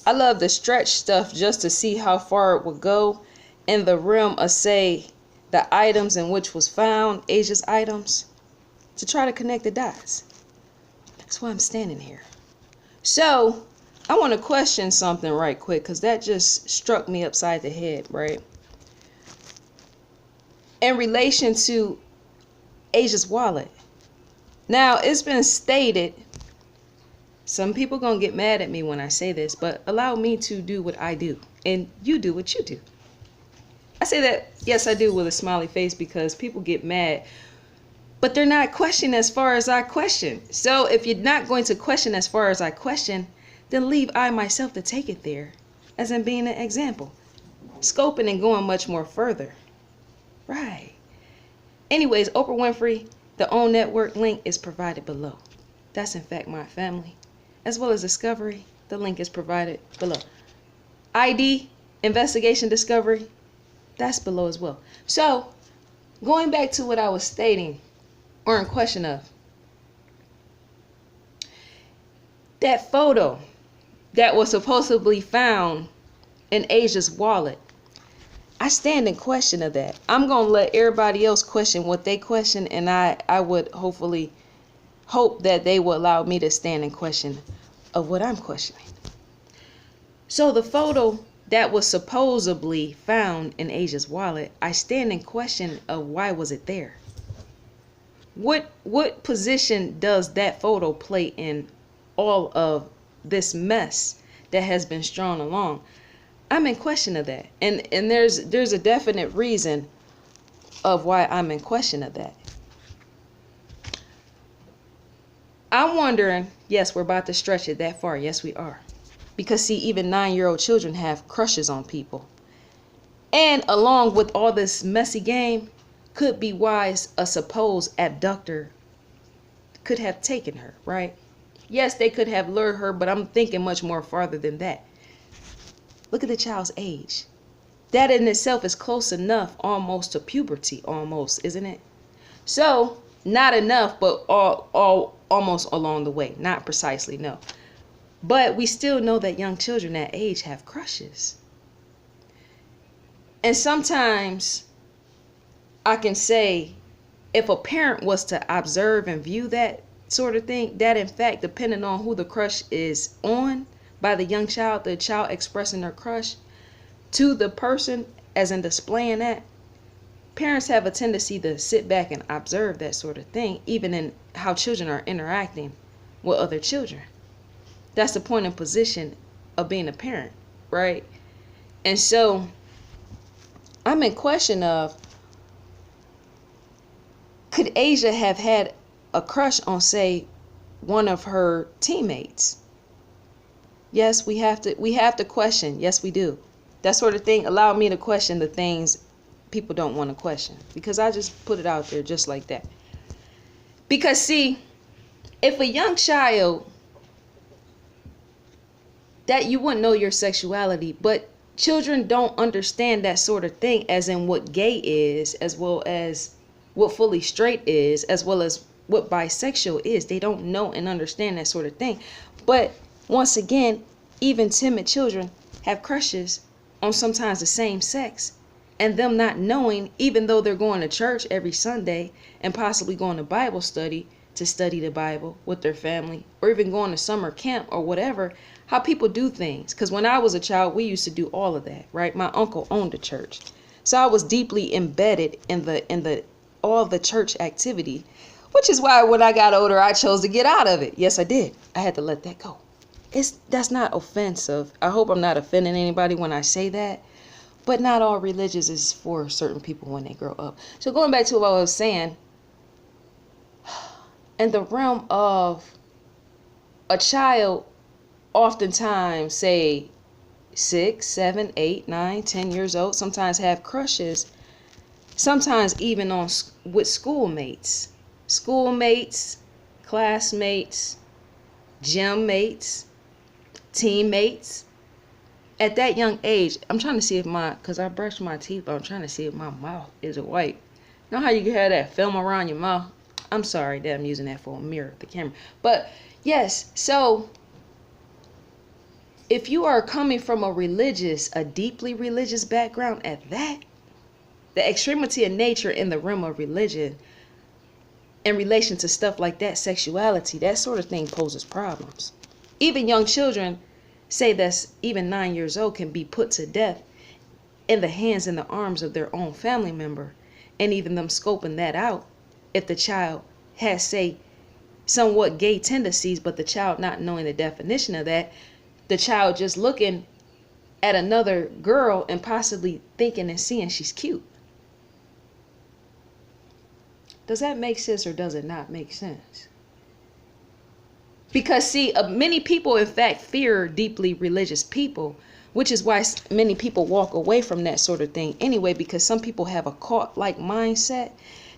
I love to stretch stuff just to see how far it would go in the realm of, say, the items in which was found, Asia's items, to try to connect the dots. That's why I'm standing here. So I want to question something right quick, because that just struck me upside the head, right? In relation to Asia's wallet. Now, it's been stated, some people gonna get mad at me when I say this, but allow me to do what I do, and you do what you do. I say that, yes, I do, with a smiley face, because people get mad, but they're not questioning as far as I question. So if you're not going to question as far as I question, then leave I myself to take it there, as in being an example, scoping and going much more further. Right. Anyways, Oprah Winfrey, the OWN Network link is provided below. That's in fact my family, as well as Discovery. The link is provided below. ID, Investigation Discovery, that's below as well. So, going back to what I was stating, or in question of, that photo that was supposedly found in Asia's wallet, I stand in question of that. I'm going to let everybody else question what they question, and I would hopefully hope that they will allow me to stand in question of what I'm questioning. So the photo that was supposedly found in Asia's wallet, I stand in question of why was it there? What position does that photo play in all of this mess that has been strewn along? I'm in question of that. And there's a definite reason of why I'm in question of that. I'm wondering, yes, we're about to stretch it that far. Yes, we are. Because see, even 9-year-old children have crushes on people. And along with all this messy game, could be why a supposed abductor could have taken her, right? Yes, they could have lured her, but I'm thinking much more farther than that. Look at the child's age. That in itself is close enough almost to puberty, almost, isn't it? So, not enough, but all almost along the way. Not precisely, no. But we still know that young children that age have crushes. And sometimes I can say, if a parent was to observe and view that sort of thing, that in fact, depending on who the crush is on, by the young child, the child expressing their crush to the person as in displaying that, parents have a tendency to sit back and observe that sort of thing, even in how children are interacting with other children. That's the point and position of being a parent, right? And so I'm in question of, could Asia have had a crush on, say, one of her teammates? Yes, we have to question. Yes, we do. That sort of thing allowed me to question the things people don't want to question, because I just put it out there just like that. Because see, if a young child, that you wouldn't know your sexuality, but children don't understand that sort of thing, as in what gay is, as well as what fully straight is, as well as what bisexual is. They don't know and understand that sort of thing. But once again, even timid children have crushes on sometimes the same sex, and them not knowing, even though they're going to church every Sunday and possibly going to Bible study to study the Bible with their family, or even going to summer camp or whatever, how people do things. Because when I was a child, we used to do all of that, right? My uncle owned a church, so I was deeply embedded in all the church activity, which is why when I got older, I chose to get out of it. Yes, I did. I had to let that go. That's not offensive. I hope I'm not offending anybody when I say that, but not all religions is for certain people when they grow up. So going back to what I was saying, in the realm of a child, oftentimes say 6, 7, 8, 9, 10 years old, sometimes have crushes, sometimes even with schoolmates, classmates, gym mates, teammates. At that young age, I'm trying to see if because I brushed my teeth, but I'm trying to see if my mouth is white. You know how you have that film around your mouth? I'm sorry that I'm using that for a mirror, the camera. But yes, so if you are coming from a deeply religious background at that, the extremity of nature in the realm of religion in relation to stuff like that, sexuality, that sort of thing poses problems. Even young children say that's even 9 years old can be put to death in the hands and the arms of their own family member, and even them scoping that out if the child has, say, somewhat gay tendencies, but the child not knowing the definition of that, the child just looking at another girl and possibly thinking and seeing she's cute. Does that make sense or does it not make sense? Because see, many people in fact fear deeply religious people, which is why many people walk away from that sort of thing anyway, because some people have a cult-like mindset.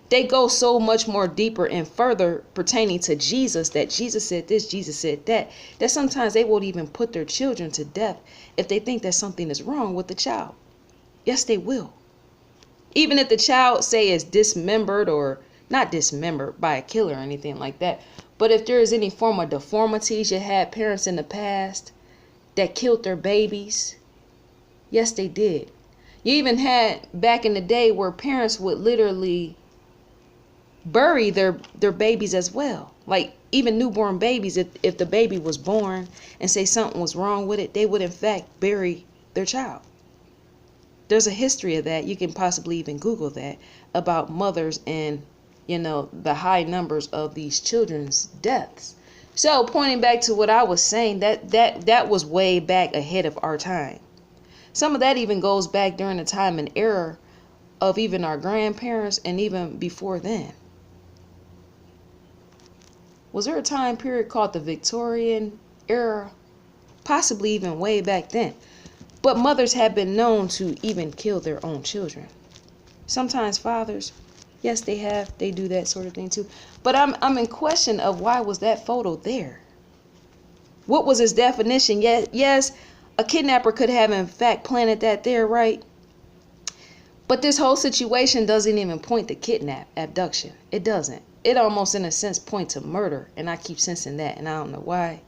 They go so much more deeper and further pertaining to Jesus, that Jesus said this, Jesus said that sometimes they won't even put their children to death if they think that something is wrong with the child. Yes, they will. Even if the child, say, is dismembered or not dismembered by a killer or anything like that, but if there is any form of deformities, you had parents in the past that killed their babies. Yes, they did. You even had back in the day where parents would literally bury their babies as well. Like even newborn babies, if the baby was born and say something was wrong with it, they would in fact bury their child. There's a history of that. You can possibly even Google that, about mothers and, you know, the high numbers of these children's deaths. So pointing back to what I was saying, that was way back ahead of our time. Some of that even goes back during the time and era of even our grandparents and even before then. Was there a time period called the Victorian era? Possibly even way back then. But mothers have been known to even kill their own children. Sometimes fathers, yes, they have. They do that sort of thing too. But I'm in question of why was that photo there? What was its definition? Yes, a kidnapper could have in fact planted that there, right? But this whole situation doesn't even point to kidnap, abduction. It doesn't. It almost in a sense points to murder. And I keep sensing that, and I don't know why.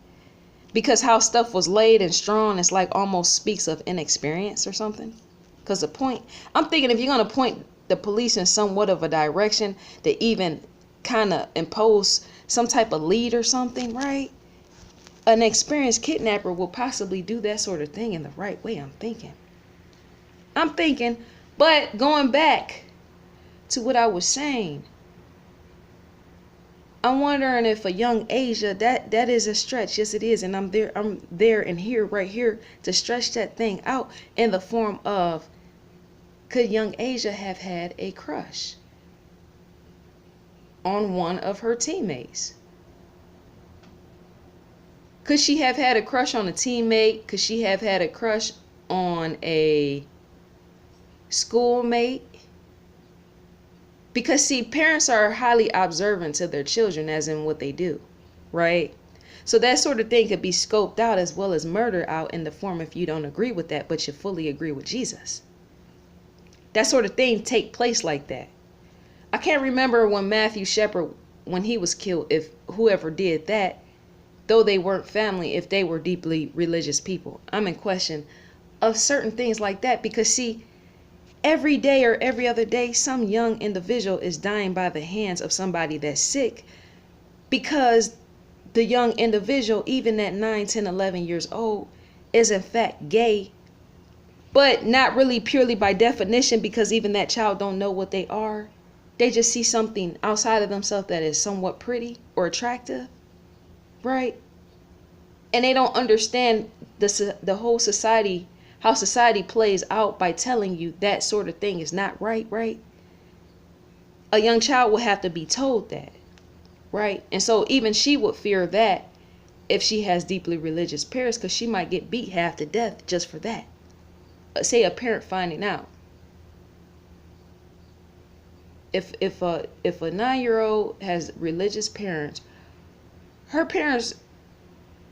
Because how stuff was laid and strewn, it's like almost speaks of inexperience or something. Because the point, I'm thinking if you're going to point the police in somewhat of a direction to even kind of impose some type of lead or something, right? An experienced kidnapper will possibly do that sort of thing in the right way, I'm thinking. But going back to what I was saying, I'm wondering if a young Asia, that is a stretch. Yes, it is. And I'm there and here, right here, to stretch that thing out in the form of, could young Asia have had a crush on one of her teammates? Could she have had a crush on a teammate? Could she have had a crush on a schoolmate? Because see, parents are highly observant to their children, as in what they do, right? So that sort of thing could be scoped out as well as murder out in the form if you don't agree with that, but you fully agree with Jesus. That sort of thing take place like that. I can't remember when Matthew Shepard, when he was killed, if whoever did that, though they weren't family, if they were deeply religious people. I'm in question of certain things like that because see, every day or every other day, some young individual is dying by the hands of somebody that's sick because the young individual, even at 9, 10, 11 years old, is in fact gay, but not really purely by definition because even that child don't know what they are. They just see something outside of themselves that is somewhat pretty or attractive, right? And they don't understand the whole society, how society plays out by telling you that sort of thing is not right, right? A young child will have to be told that, right? And so even she would fear that if she has deeply religious parents, because she might get beat half to death just for that. Say a parent finding out. If a 9-year-old has religious parents, her parents,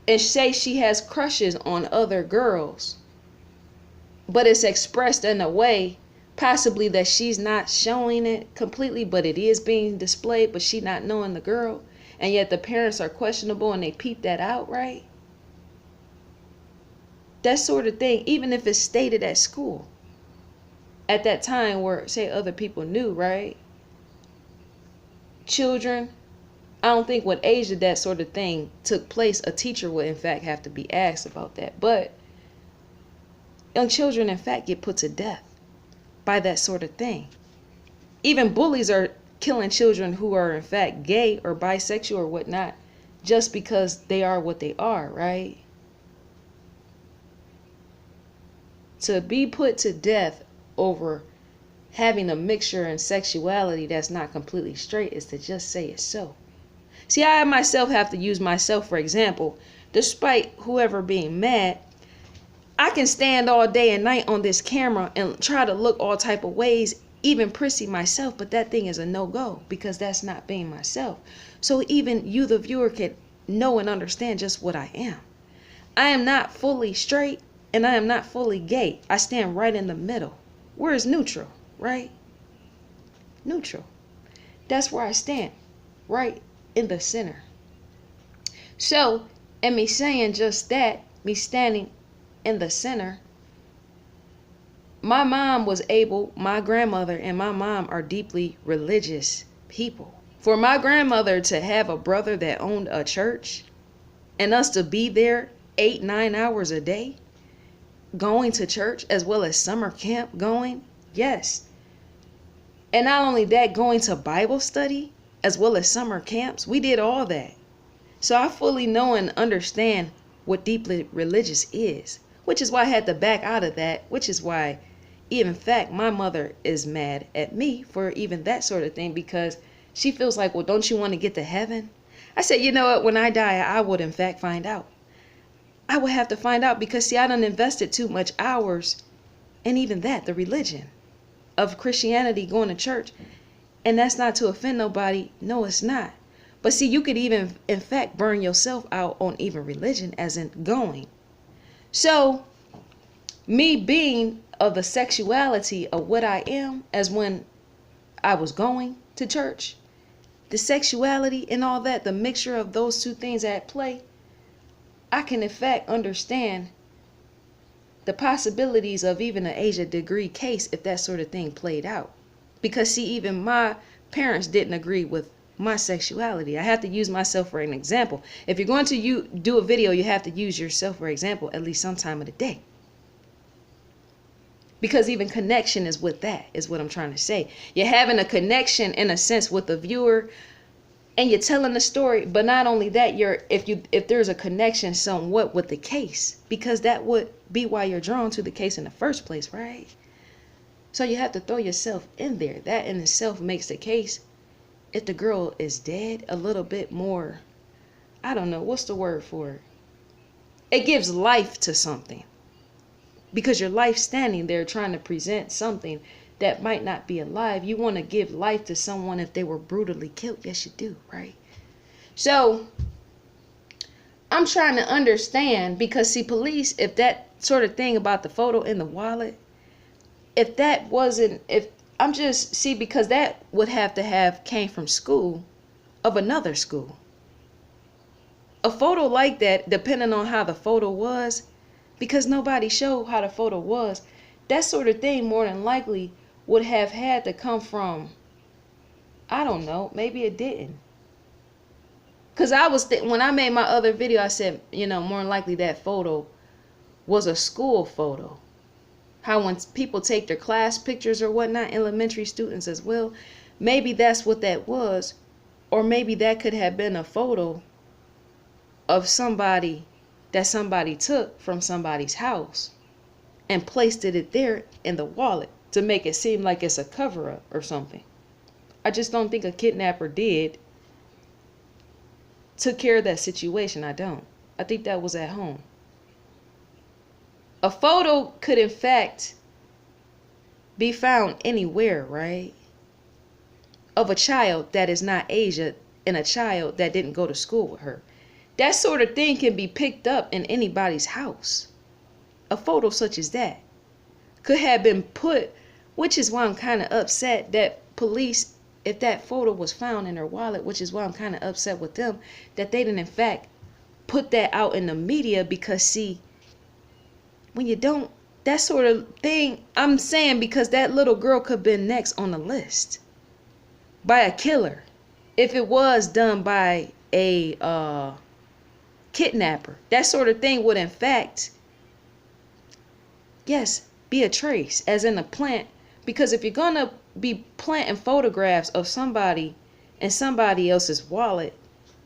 and say she has crushes on other girls, but it's expressed in a way possibly that she's not showing it completely, but it is being displayed, but she not knowing the girl, and yet the parents are questionable and they peep that out, right? that sort of thing, even if it's stated at school at that time where, say, other people knew, right? Children, I don't think what age did that sort of thing took place, a teacher would in fact have to be asked about that. But young children in fact get put to death by that sort of thing. Even bullies are killing children who are in fact gay or bisexual or whatnot, just because they are what they are, right? To be put to death over having a mixture in sexuality that's not completely straight is to just say it's so. See, I myself have to use myself for example. Despite whoever being mad, I can stand all day and night on this camera and try to look all type of ways, even prissy myself, but that thing is a no-go because that's not being myself. So even you, the viewer, can know and understand just what I am. I am not fully straight and I am not fully gay. I stand right in the middle. Where is neutral, right? Neutral. That's where I stand, right in the center. So, and me saying just that, me standing in the center, my grandmother and my mom are deeply religious people. For my grandmother to have a brother that owned a church and us to be there 8-9 hours a day going to church, as well as summer camp going, yes. And not only that, going to Bible study as well as summer camps, we did all that. So I fully know and understand what deeply religious is, which is why I had to back out of that, which is why, in fact, my mother is mad at me for even that sort of thing, because she feels like, well, don't you want to get to heaven? I said, you know what, when I die, I would in fact find out. I would have to find out because, see, I done invested too much hours in even that, the religion of Christianity, going to church. And that's not to offend nobody. No, it's not. But see, you could even, in fact, burn yourself out on even religion as in going. So, me being of the sexuality of what I am as when I was going to church, the sexuality and all that, the mixture of those two things at play, I can in fact understand the possibilities of even an Asia degree case if that sort of thing played out. Because see, even my parents didn't agree with my sexuality. I have to use myself for an example. If you're going to do a video, you have to use yourself for example at least some time of the day. Because even connection is with that, is what I'm trying to say. You're having a connection in a sense with the viewer, and you're telling the story, but not only that, if there's a connection somewhat with the case, because that would be why you're drawn to the case in the first place, right? So you have to throw yourself in there. That in itself makes the case, if the girl is dead, a little bit more, I don't know, what's the word for it? It gives life to something. Because your life standing there trying to present something that might not be alive. You want to give life to someone if they were brutally killed. Yes, you do, right? So I'm trying to understand, because see, police, if that sort of thing about the photo in the wallet, if that wasn't, if I'm just, see, because that would have to have came from school of another school. A photo like that, depending on how the photo was, because nobody showed how the photo was, that sort of thing more than likely would have had to come from, I don't know, maybe it didn't. Because I was, when I made my other video, I said, you know, more than likely that photo was a school photo. How when people take their class pictures or whatnot, elementary students as well, maybe that's what that was. Or maybe that could have been a photo of somebody that somebody took from somebody's house and placed it there in the wallet to make it seem like it's a cover-up or something. I just don't think a kidnapper took care of that situation. I don't. I think that was at home. A photo could in fact be found anywhere, right? Of a child that is not Asia and a child that didn't go to school with her. That sort of thing can be picked up in anybody's house. A photo such as that could have been put, which is why I'm kind of upset that police, if that photo was found in her wallet, which is why I'm kind of upset with them, that they didn't in fact put that out in the media, because see, when you don't, that sort of thing, I'm saying because that little girl could have been next on the list by a killer. If it was done by a kidnapper, that sort of thing would in fact, yes, be a trace, as in a plant. Because if you're gonna be planting photographs of somebody in somebody else's wallet,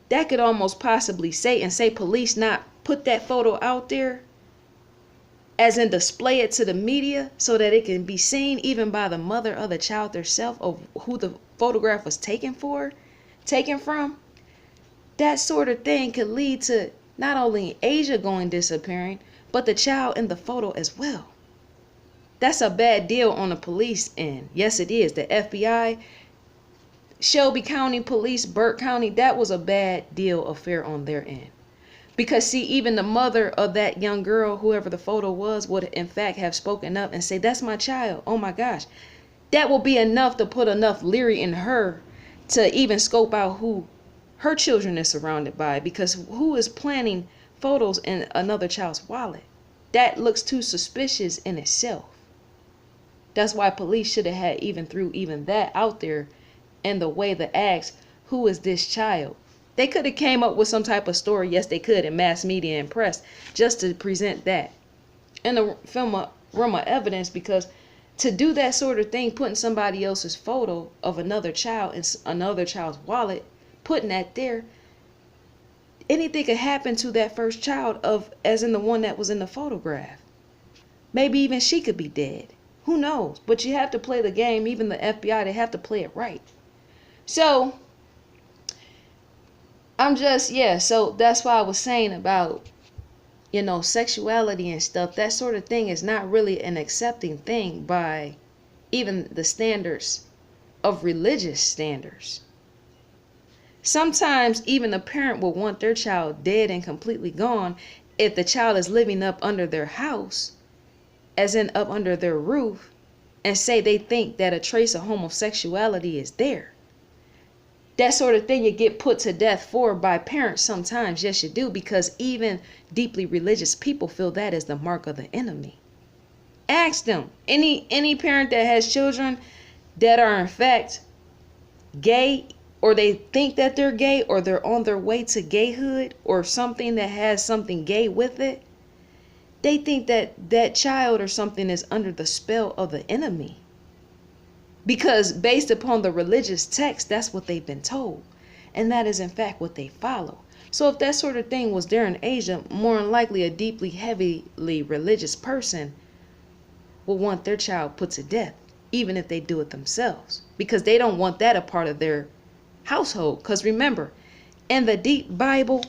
that could almost possibly say police not put that photo out there, as in display it to the media so that it can be seen even by the mother of the child herself of who the photograph was taken from. That sort of thing could lead to not only Asia going disappearing, but the child in the photo as well. That's a bad deal on the police end. Yes, it is. The FBI, Shelby County Police, Burke County, that was a bad deal affair on their end. Because see, even the mother of that young girl, whoever the photo was, would in fact have spoken up and say, that's my child. Oh my gosh. That will be enough to put enough leery in her to even scope out who her children is surrounded by. Because who is planting photos in another child's wallet? That looks too suspicious in itself. That's why police should have had threw that out there in the way to ask, who is this child? They could have came up with some type of story. Yes, they could, in mass media and press, just to present that in the realm of evidence. Because to do that sort of thing, putting somebody else's photo of another child in another child's wallet, putting that there, anything could happen to that first child, as in the one that was in the photograph. Maybe even she could be dead. Who knows? But you have to play the game. Even the FBI, they have to play it right. So so that's why I was saying about, sexuality and stuff. That sort of thing is not really an accepting thing by even the standards of religious standards. Sometimes even a parent will want their child dead and completely gone if the child is living up under their house, as in up under their roof, and say they think that a trace of homosexuality is there. That sort of thing you get put to death for by parents sometimes. Yes, you do, because even deeply religious people feel that is the mark of the enemy. Ask them. Any parent that has children that are in fact gay, or they think that they're gay, or they're on their way to gayhood, or something that has something gay with it, they think that that child or something is under the spell of the enemy. Because based upon the religious text, that's what they've been told. And that is in fact what they follow. So if that sort of thing was there in Asia, more than likely a deeply, heavily religious person will want their child put to death, even if they do it themselves. Because they don't want that a part of their household. Because remember, in the deep Bible,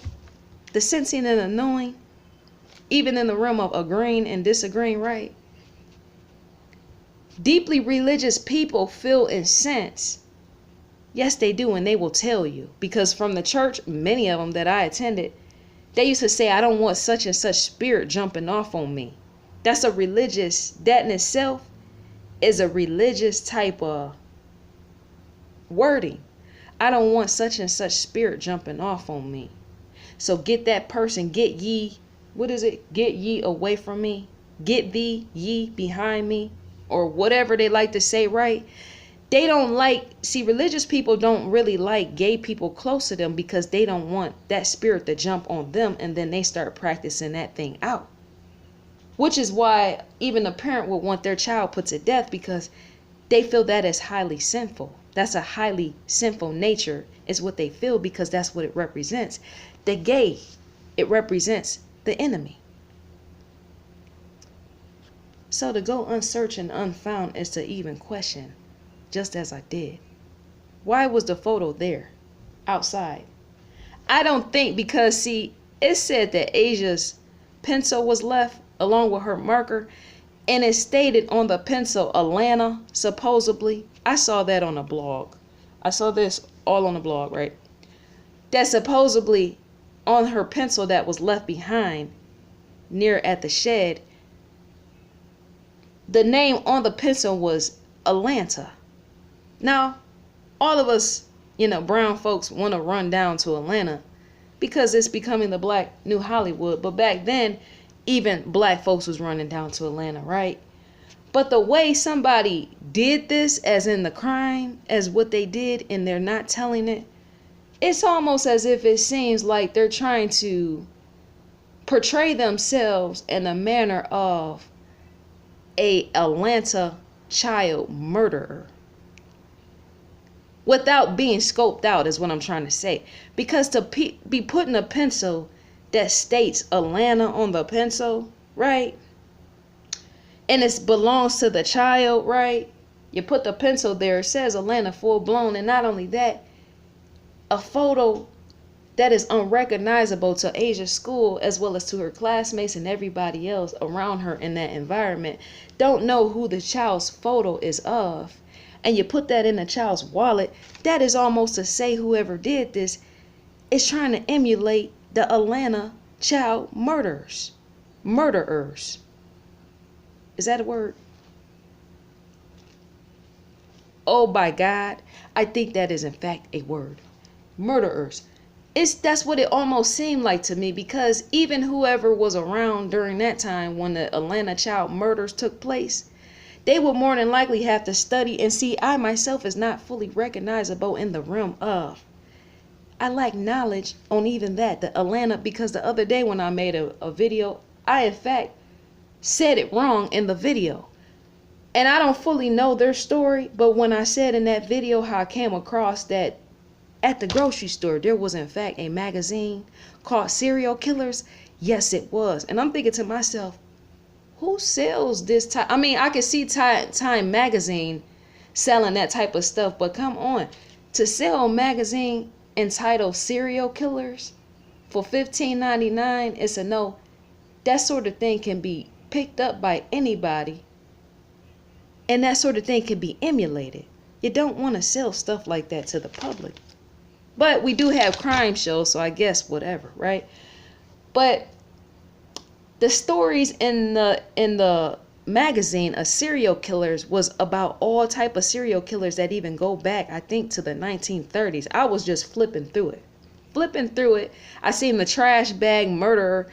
the sensing and the knowing, even in the realm of agreeing and disagreeing, right? Deeply religious people feel and sense. Yes, they do, and they will tell you. Because from the church, many of them that I attended, they used to say, I don't want such and such spirit jumping off on me. That in itself is a religious type of wording. I don't want such and such spirit jumping off on me. So get that person, get ye away from me. Get thee, ye behind me. Or whatever they like to say, right? They don't religious people don't really like gay people close to them, because they don't want that spirit to jump on them, and then they start practicing that thing out. Which is why even a parent would want their child put to death, because they feel that is highly sinful. That's a highly sinful nature is what they feel, because that's what it represents. The gay, it represents the enemy. So to go unsearched and unfound is to even question, just as I did. Why was the photo there, outside? I don't think because, see, it said that Asia's pencil was left along with her marker, and it stated on the pencil Atlanta, supposedly. I saw that on a blog. I saw this all on a blog, right? That supposedly on her pencil that was left behind near at the shed, the name on the pencil was Atlanta. Now, all of us, brown folks want to run down to Atlanta because it's becoming the black new Hollywood. But back then, even black folks was running down to Atlanta, right? But the way somebody did this, as in the crime, as what they did, and they're not telling it, it's almost as if it seems like they're trying to portray themselves in a manner of a Atlanta child murderer without being scoped out, is what I'm trying to say. Because to be putting a pencil that states Atlanta on the pencil, right? And it belongs to the child, right? You put the pencil there, it says Atlanta full blown. And not only that, a photo that is unrecognizable to Asia's school, as well as to her classmates and everybody else around her in that environment, don't know who the child's photo is of. And you put that in a child's wallet, that is almost to say whoever did this is trying to emulate the Atlanta child murderers. Is that a word? Oh my God, I think that is in fact a word. Murderers. That's what it almost seemed like to me, because even whoever was around during that time when the Atlanta child murders took place, they would more than likely have to study and see. I myself is not fully recognizable in the realm of. I lack knowledge on even that, the Atlanta, because the other day when I made a video, I in fact said it wrong in the video. And I don't fully know their story, but when I said in that video how I came across that at the grocery store, there was in fact a magazine called Serial Killers. Yes, it was. And I'm thinking to myself, who sells this type? I mean, I could see Time magazine selling that type of stuff, but come on, to sell a magazine entitled Serial Killers for $15.99, it's a no. That sort of thing can be picked up by anybody, and that sort of thing can be emulated. You don't want to sell stuff like that to the public. But we do have crime shows, so I guess whatever, right? But the stories in the magazine of serial killers was about all type of serial killers that even go back, I think, to the 1930s. I was just flipping through it. I seen the trash bag murderer.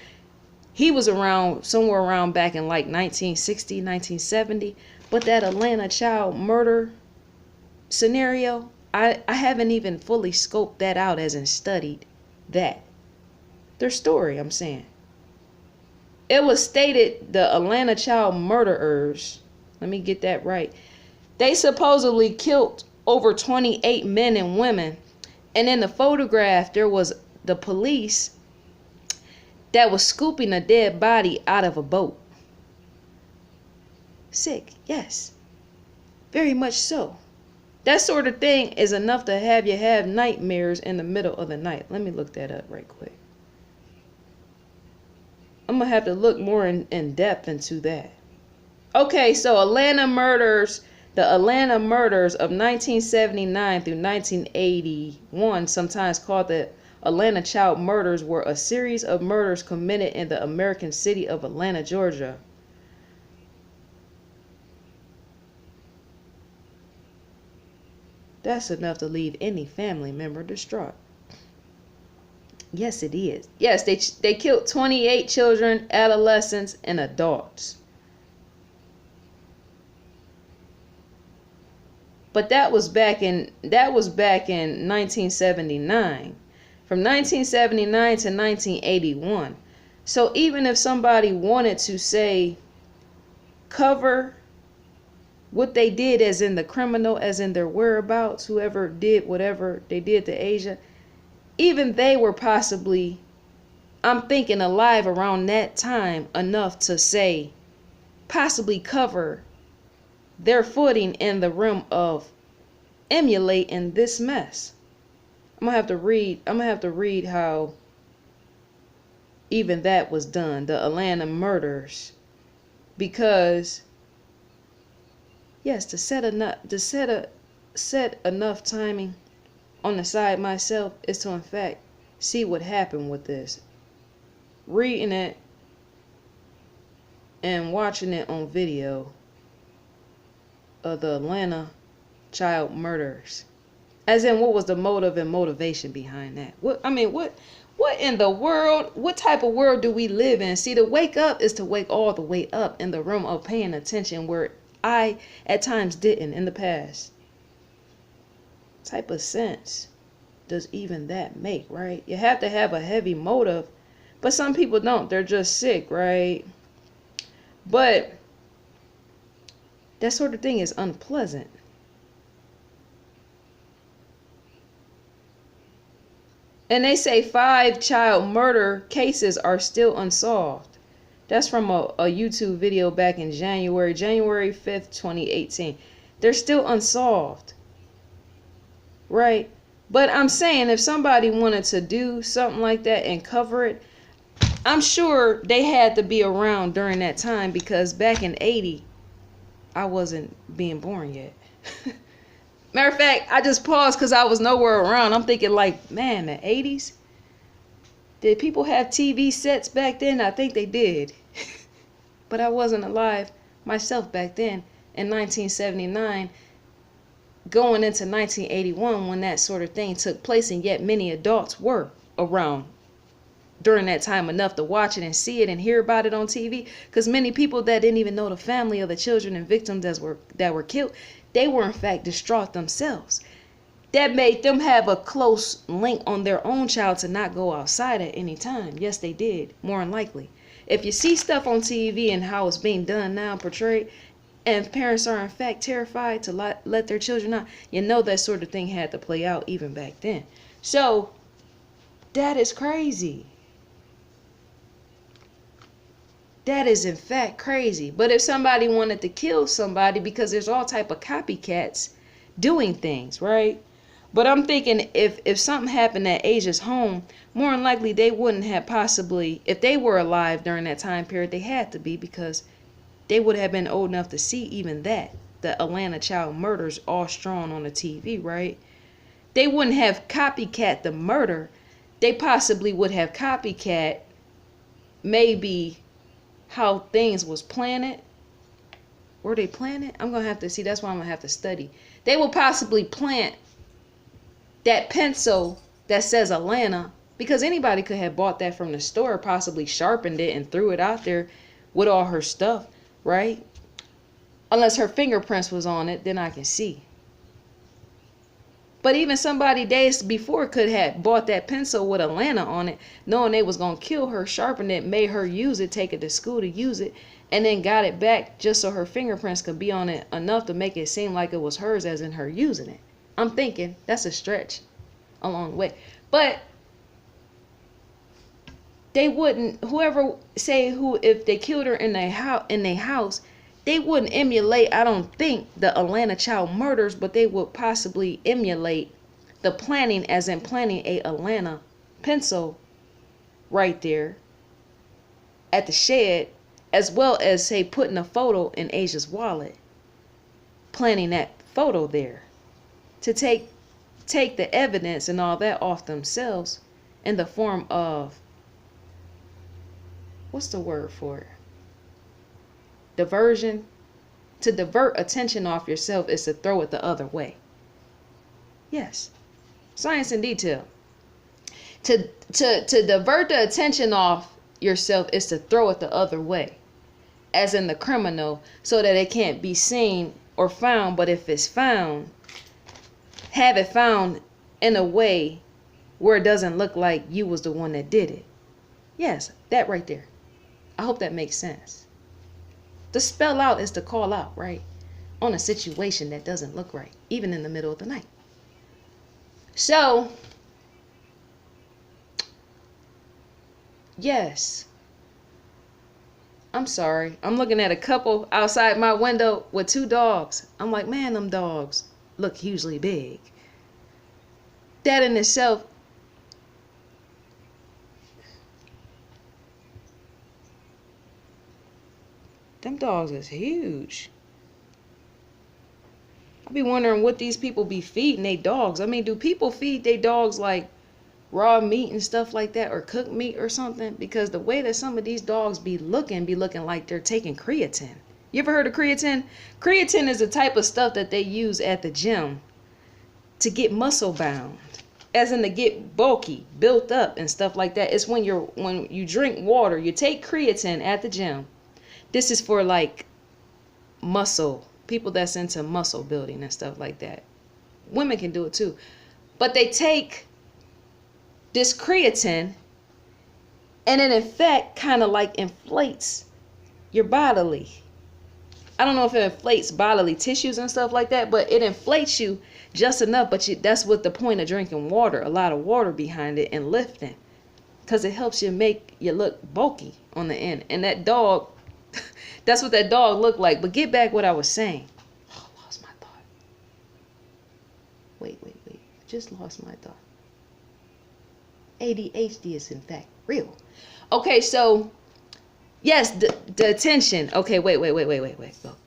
He was around somewhere around back in like 1960, 1970. But that Atlanta child murder scenario, I haven't even fully scoped that out, as in studied that. Their story, I'm saying. It was stated the Atlanta child murderers, let me get that right, they supposedly killed over 28 men and women. And in the photograph, there was the police that was scooping a dead body out of a boat. Sick, yes. Very much so. That sort of thing is enough to have you have nightmares in the middle of the night. Let me look that up right quick. I'm going to have to look more in depth into that. Okay, so the Atlanta murders of 1979 through 1981, sometimes called the Atlanta child murders, were a series of murders committed in the American city of Atlanta, Georgia. That's enough to leave any family member distraught. Yes, it is. Yes, they killed 28 children, adolescents, and adults. But that was back in 1979. From 1979 to 1981. So even if somebody wanted to say cover what they did, as in the criminal, as in their whereabouts, whoever did whatever they did to Asia, even they were possibly, I'm thinking, alive around that time enough to say, possibly cover their footing in the realm of emulating this mess. I'm gonna have to read how even that was done, the Atlanta murders, because yes, to set enough timing on the side myself is to in fact see what happened with this. Reading it and watching it on video of the Atlanta child murders. As in, what was the motive and motivation behind that? What in the world, what type of world do we live in? See, to wake up is to wake all the way up in the realm of paying attention where I at times didn't in the past. Type of sense does even that make, right? You have to have a heavy motive, but some people don't. They're just sick, right? But that sort of thing is unpleasant. And they say 5 child murder cases are still unsolved. That's from a YouTube video back in January 5th, 2018. They're still unsolved. Right? But I'm saying if somebody wanted to do something like that and cover it, I'm sure they had to be around during that time, because back in 80, I wasn't being born yet. Matter of fact, I just paused because I was nowhere around. I'm thinking like, man, the 80s? Did people have TV sets back then? I think they did. But I wasn't alive myself back then in 1979, going into 1981 when that sort of thing took place, and yet many adults were around during that time enough to watch it and see it and hear about it on TV, because many people that didn't even know the family of the children and victims that were killed, they were in fact distraught themselves. That made them have a close link on their own child to not go outside at any time. Yes, they did, more than likely. If you see stuff on TV and how it's being done now, portrayed, and parents are in fact terrified to let their children out, you know that sort of thing had to play out even back then. So that is crazy. That is in fact crazy. But if somebody wanted to kill somebody, because there's all type of copycats doing things, right? But I'm thinking if something happened at Asia's home, more than likely they wouldn't have possibly, if they were alive during that time period, they had to be, because they would have been old enough to see even that, the Atlanta child murders all strewn on the TV, right? They wouldn't have copycat the murder. They possibly would have copycat maybe how things was planted. Were they planted? I'm going to have to see. That's why I'm going to have to study. They will possibly plant that pencil that says Atlanta, because anybody could have bought that from the store, possibly sharpened it and threw it out there with all her stuff, right? Unless her fingerprints was on it, then I can see. But even somebody days before could have bought that pencil with Atlanta on it, knowing they was going to kill her, sharpened it, made her use it, take it to school to use it, and then got it back just so her fingerprints could be on it enough to make it seem like it was hers, as in her using it. I'm thinking that's a stretch along the way. But they wouldn't, if they killed her in their house, they wouldn't emulate, I don't think, the Atlanta child murders, but they would possibly emulate the planning, as in planting a Atlanta pencil right there at the shed, as well as, say, putting a photo in Asia's wallet, planting that photo there to take the evidence and all that off themselves in the form of, what's the word for it? Diversion. To divert attention off yourself is to throw it the other way. Yes. Science in detail. To divert the attention off yourself is to throw it the other way, as in the criminal, so that it can't be seen or found. But if it's found, have it found in a way where it doesn't look like you was the one that did it. Yes, that right there. I hope that makes sense. To spell out is to call out, right? On a situation that doesn't look right, even in the middle of the night. So, yes. I'm sorry. I'm looking at a couple outside my window with 2 dogs. I'm like, man, them dogs look hugely big. That in itself, them dogs is huge. I be wondering what these people be feeding their dogs. I mean, do people feed their dogs like raw meat and stuff like that, or cooked meat or something? Because the way that some of these dogs be looking like they're taking creatine. You ever heard of creatine? Creatine is the type of stuff that they use at the gym to get muscle bound, as in to get bulky, built up and stuff like that. It's when you drink water, you take creatine at the gym. This is for like muscle, people that's into muscle building and stuff like that. Women can do it too. But they take this creatine and it in fact kind of like inflates your bodily. I don't know if it inflates bodily tissues and stuff like that, but it inflates you just enough. But that's what the point of drinking water, a lot of water behind it, and lifting, because it helps you make you look bulky on the end. And that dog, that's what that dog looked like. But get back what I was saying. Oh, I lost my thought. Wait. Just lost my thought. ADHD is in fact real. Okay, so yes, the attention. Okay, wait.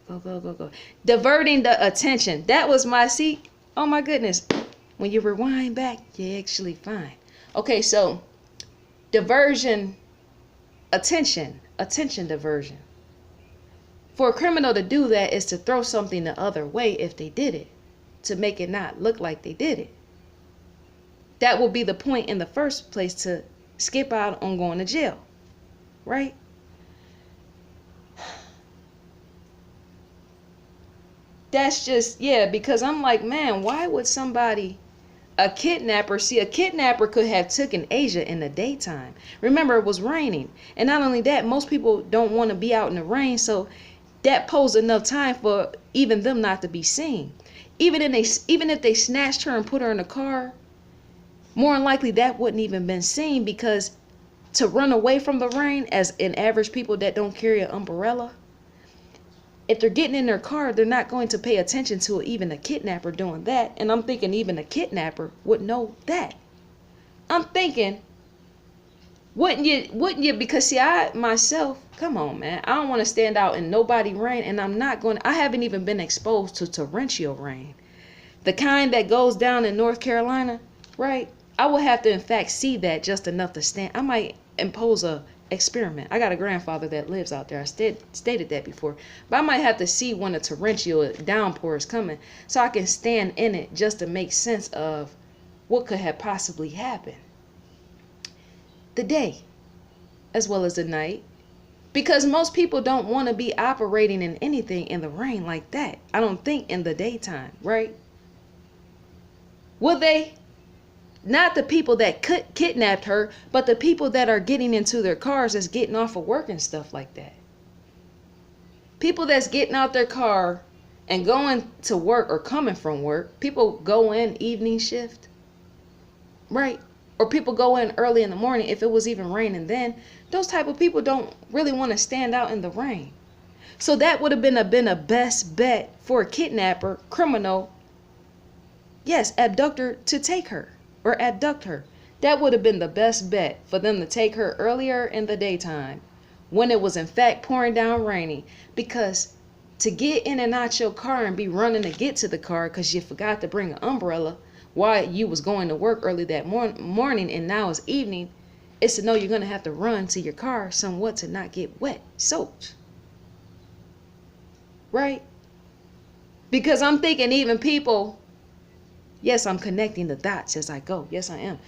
Go. Diverting the attention. That was my seat. Oh my goodness. When you rewind back, you're actually fine. Okay, so diversion, attention diversion. For a criminal to do that is to throw something the other way if they did it, to make it not look like they did it. That would be the point in the first place, to skip out on going to jail, right? That's just, yeah, because I'm like, man, why would somebody, a kidnapper could have taken Asia in the daytime. Remember, it was raining. And not only that, most people don't want to be out in the rain, so that posed enough time for even them not to be seen. Even if they snatched her and put her in a car, more than likely that wouldn't even been seen, because to run away from the rain, as in average people that don't carry an umbrella, if they're getting in their car, they're not going to pay attention to even a kidnapper doing that. And I'm thinking even a kidnapper would know that. I'm thinking, wouldn't you? Because see, I myself, come on, man, I don't want to stand out in nobody rain, and I haven't even been exposed to torrential rain. The kind that goes down in North Carolina, right? I would have to in fact see that just enough to stand. I might impose a experiment. I got a grandfather that lives out there. I stated that before. But I might have to see when a torrential downpour is coming, so I can stand in it just to make sense of what could have possibly happened. The day as well as the night. Because most people don't want to be operating in anything in the rain like that. I don't think in the daytime, right? Will they? Not the people that kidnapped her, but the people that are getting into their cars that's getting off of work and stuff like that. People that's getting out their car and going to work or coming from work. People go in evening shift, right? Or people go in early in the morning if it was even raining then. Those type of people don't really want to stand out in the rain. So that would have been a best bet for a kidnapper, criminal, yes, abductor, to take her. Or abduct her. That would have been the best bet for them to take her earlier in the daytime, when it was in fact pouring down raining. Because to get in and out your car and be running to get to the car because you forgot to bring an umbrella while you was going to work early that morning and now it's evening, is to know you're going to have to run to your car somewhat to not get wet, soaked. Right? Because I'm thinking even people, yes, I'm connecting the dots as I go. Yes, I am.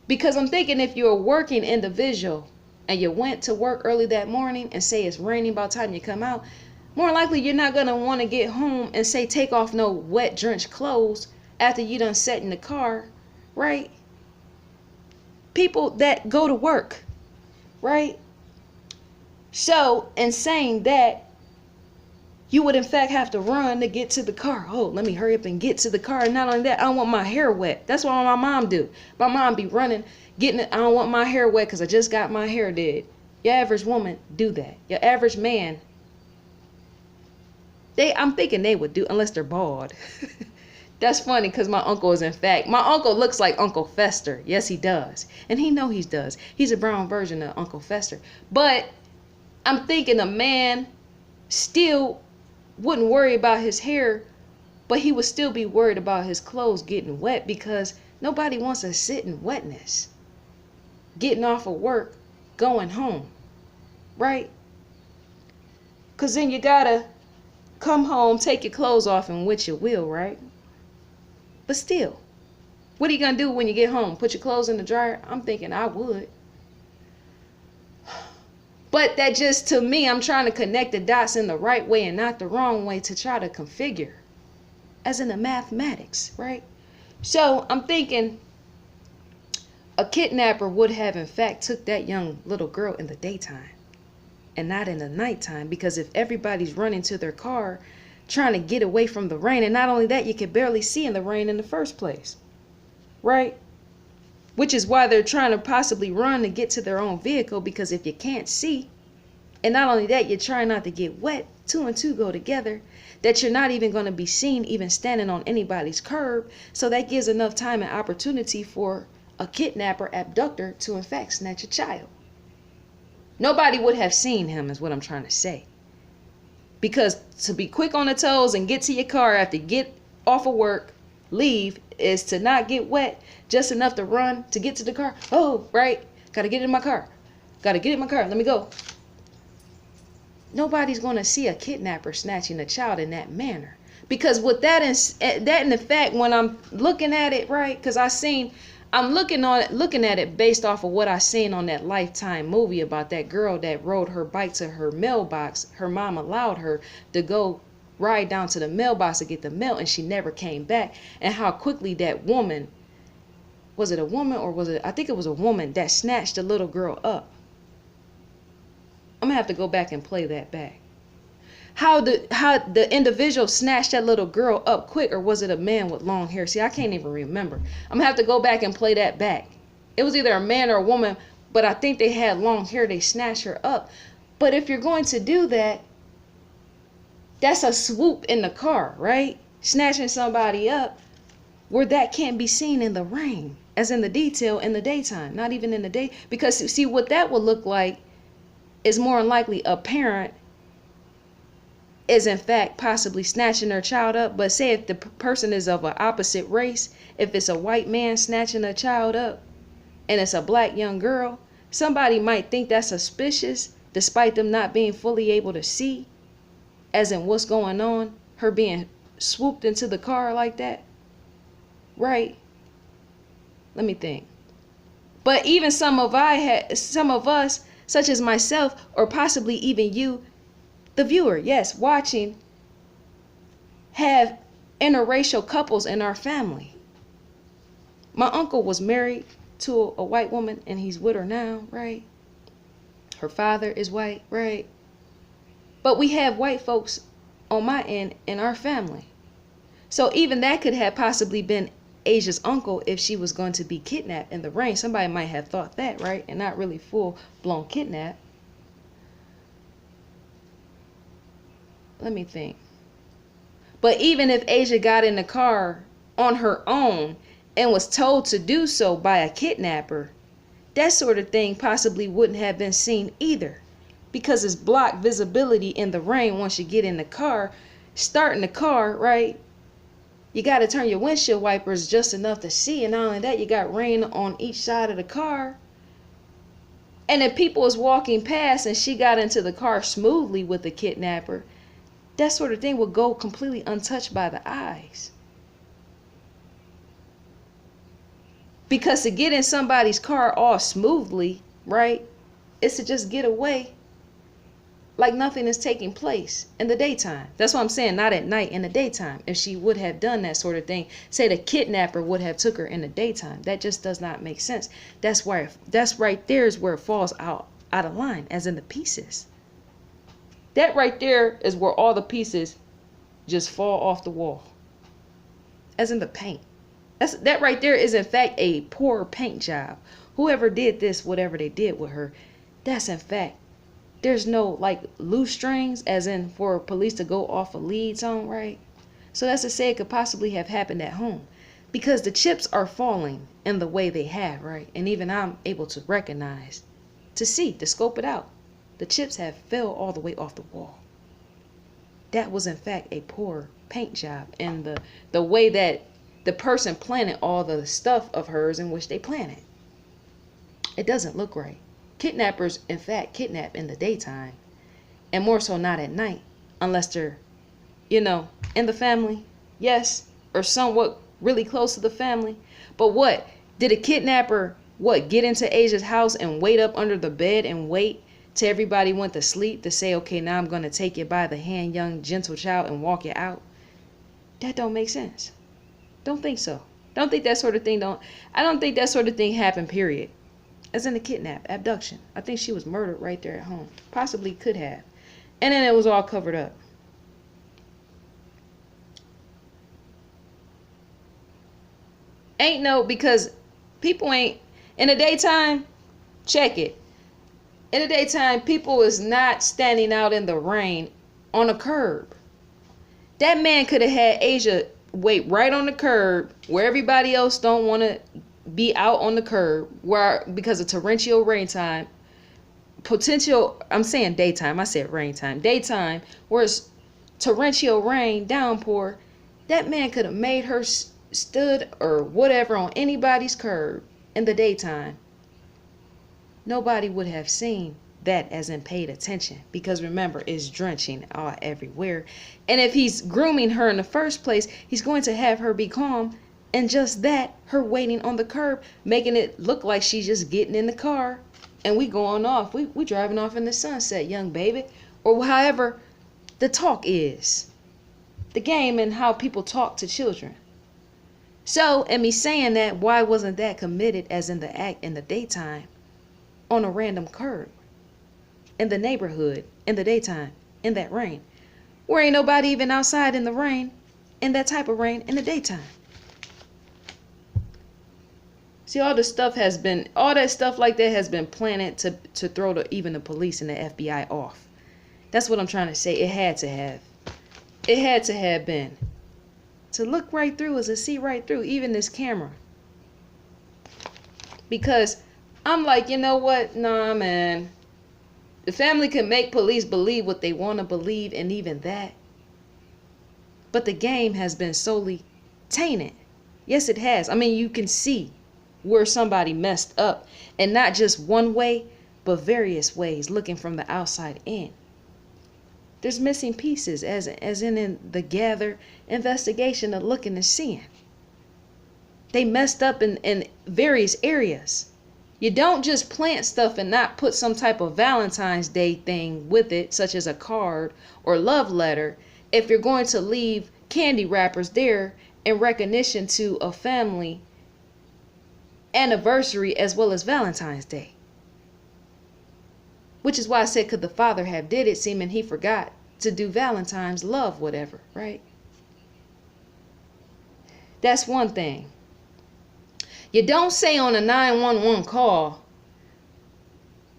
Because I'm thinking if you're a working individual and you went to work early that morning and say it's raining by the time you come out, more likely you're not going to want to get home and say take off no wet, drenched clothes after you done sat in the car, right? People that go to work, right? So, in saying that, you would in fact have to run to get to the car. Oh, let me hurry up and get to the car. And not only that, I don't want my hair wet. That's what my mom do. My mom be running, getting it. I don't want my hair wet because I just got my hair did. Your average woman do that. Your average man, I'm thinking they would do, unless they're bald. That's funny because my uncle looks like Uncle Fester. Yes, he does. And he does. He's a brown version of Uncle Fester. But I'm thinking a man still wouldn't worry about his hair, but he would still be worried about his clothes getting wet, because nobody wants to sit in wetness. Getting off of work, going home, right? Because then you gotta come home, take your clothes off, and which you will, right? But still, What are you gonna do when you get home? Put your clothes in the dryer? I'm thinking I would. But that just, to me, I'm trying to connect the dots in the right way and not the wrong way to try to configure, as in the mathematics, right? So I'm thinking a kidnapper would have in fact took that young little girl in the daytime and not in the nighttime, because if everybody's running to their car trying to get away from the rain, and not only that, you can barely see in the rain in the first place, right? Which is why they're trying to possibly run to get to their own vehicle, because if you can't see, and not only that, you're trying not to get wet, 2 and 2 go together, that you're not even going to be seen even standing on anybody's curb. So that gives enough time and opportunity for a kidnapper, abductor to in fact snatch a child. Nobody would have seen him, is what I'm trying to say. Because to be quick on the toes and get to your car after you get off of work, leave, is to not get wet, just enough to run to get to the car. Oh, right, gotta get in my car. Gotta get in my car, let me go. Nobody's going to see a kidnapper snatching a child in that manner. Because with that in effect, when I'm looking at it, right, because I'm looking at it based off of what I seen on that Lifetime movie about that girl that rode her bike to her mailbox. Her mom allowed her to go ride down to the mailbox to get the mail, and she never came back. And how quickly that woman, was it a woman or was it, I think it was a woman, that snatched the little girl up. I'm gonna have to go back and play that back. How the individual snatched that little girl up quick, or was it a man with long hair? See, I can't even remember. I'm gonna have to go back and play that back. It was either a man or a woman, but I think they had long hair. They snatched her up. But if you're going to do that, that's a swoop in the car, right? Snatching somebody up where that can't be seen in the rain, as in the detail in the daytime, not even in the day. Because see, what that would look like is more than likely a parent is in fact possibly snatching their child up. But say if the person is of an opposite race, if it's a white man snatching a child up and it's a black young girl, somebody might think that's suspicious despite them not being fully able to see, as in what's going on, her being swooped into the car like that, right? Let me think. But even some of us, such as myself, or possibly even you, the viewer, yes, watching, have interracial couples in our family. My uncle was married to a white woman and he's with her now, right? Her father is white, right? But we have white folks on my end in our family. So even that could have possibly been Asia's uncle if she was going to be kidnapped in the rain. Somebody might have thought that, right? And not really full-blown kidnap. Let me think. But even if Asia got in the car on her own and was told to do so by a kidnapper, that sort of thing possibly wouldn't have been seen either, because it's blocked visibility in the rain once you get in the car. Starting the car, right? You got to turn your windshield wipers just enough to see, and not only that, you got rain on each side of the car. And if people was walking past and she got into the car smoothly with the kidnapper, that sort of thing would go completely untouched by the eyes. Because to get in somebody's car all smoothly, right, is to just get away like nothing is taking place in the daytime. That's what I'm saying, not at night, in the daytime. If she would have done that sort of thing, say the kidnapper would have took her in the daytime. That just does not make sense. That's right there is where it falls out of line, as in the pieces. That right there is where all the pieces just fall off the wall, as in the paint. That right there is in fact a poor paint job. Whoever did this, whatever they did with her, that's in fact, there's no like loose strings, as in for police to go off of leads on, right? So that's to say it could possibly have happened at home, because the chips are falling in the way they have, right? And even I'm able to recognize, to see, to scope it out. The chips have fell all the way off the wall. That was in fact a poor paint job, and the way that the person planted all the stuff of hers in which they planted. It doesn't look right. Kidnappers, in fact, kidnap in the daytime, and more so not at night, unless they're, in the family, yes, or somewhat really close to the family. But what? Did a kidnapper, what, get into Asia's house and wait up under the bed and wait till everybody went to sleep to say, okay, now I'm going to take you by the hand, young, gentle child, and walk you out? That don't make sense. Don't think so. I don't think that sort of thing happened, period. As in the kidnap, abduction. I think she was murdered right there at home. Possibly could have. And then it was all covered up. Ain't no, because people ain't, in the daytime, check it. In the daytime, people is not standing out in the rain on a curb. That man could have had Asia wait right on the curb where everybody else don't want to be out on the curb, where because of torrential rain time, I'm saying daytime, I said rain time, daytime, where it's torrential rain, downpour. That man could have made her stood or whatever on anybody's curb in the daytime. Nobody would have seen that as in paid attention, because remember, it's drenching all everywhere. And if he's grooming her in the first place, he's going to have her be calm. And just that, her waiting on the curb, making it look like she's just getting in the car and we going off. We driving off in the sunset, young baby. Or however the talk is. The game and how people talk to children. So, and me saying that, why wasn't that committed as in the act in the daytime on a random curb? In the neighborhood, in the daytime, in that rain. Where ain't nobody even outside in the rain, in that type of rain, in the daytime. See, all that stuff like that has been planted to throw even the police and the FBI off. That's what I'm trying to say. It had to have. It had to have been. To look right through is to see right through, even this camera. Because I'm like, you know what? Nah, man. The family can make police believe what they want to believe, and even that. But the game has been solely tainted. Yes, it has. I mean, you can see where somebody messed up, and not just one way, but various ways, looking from the outside in. There's missing pieces, as in the gather investigation of looking and seeing. They messed up in various areas. You don't just plant stuff and not put some type of Valentine's Day thing with it, such as a card or love letter, if you're going to leave candy wrappers there in recognition to a family anniversary as well as Valentine's Day. Which is why I said, could the father have did it, seeming he forgot to do Valentine's love, whatever, right? That's one thing. You don't say on a 911 call,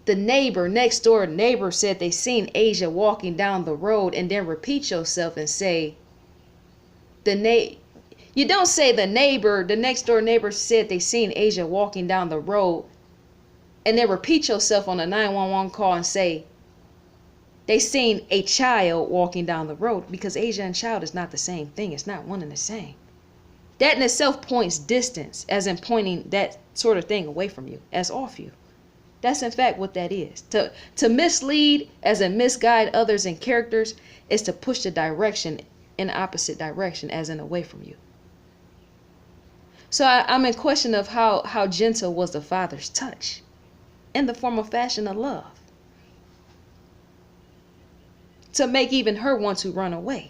the next door neighbor said they seen Asia walking down the road, and then repeat yourself and say, you don't say the next door neighbor said they seen Asia walking down the road, and then repeat yourself on a 911 call and say they seen a child walking down the road, because Asia and child is not the same thing. It's not one and the same. That in itself points distance, as in pointing that sort of thing away from you, as off you. That's in fact what that is. To mislead, as in misguide others and characters, is to push the direction in the opposite direction, as in away from you. So I'm in question of how gentle was the father's touch in the form of fashion of love, to make even her want to run away.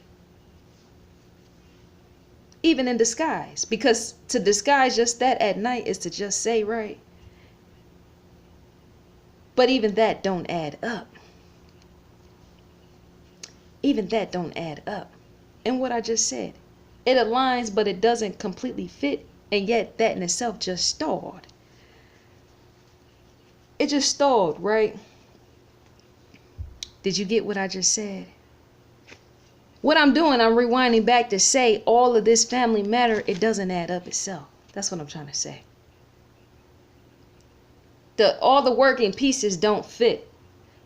Even in disguise, because to disguise just that at night is to just say, right? But even that don't add up. Even that don't add up. And what I just said, it aligns, but it doesn't completely fit. And yet that in itself just stalled. It just stalled, right? Did you get what I just said? What I'm doing, I'm rewinding back to say all of this family matter, it doesn't add up itself. That's what I'm trying to say. All the working pieces don't fit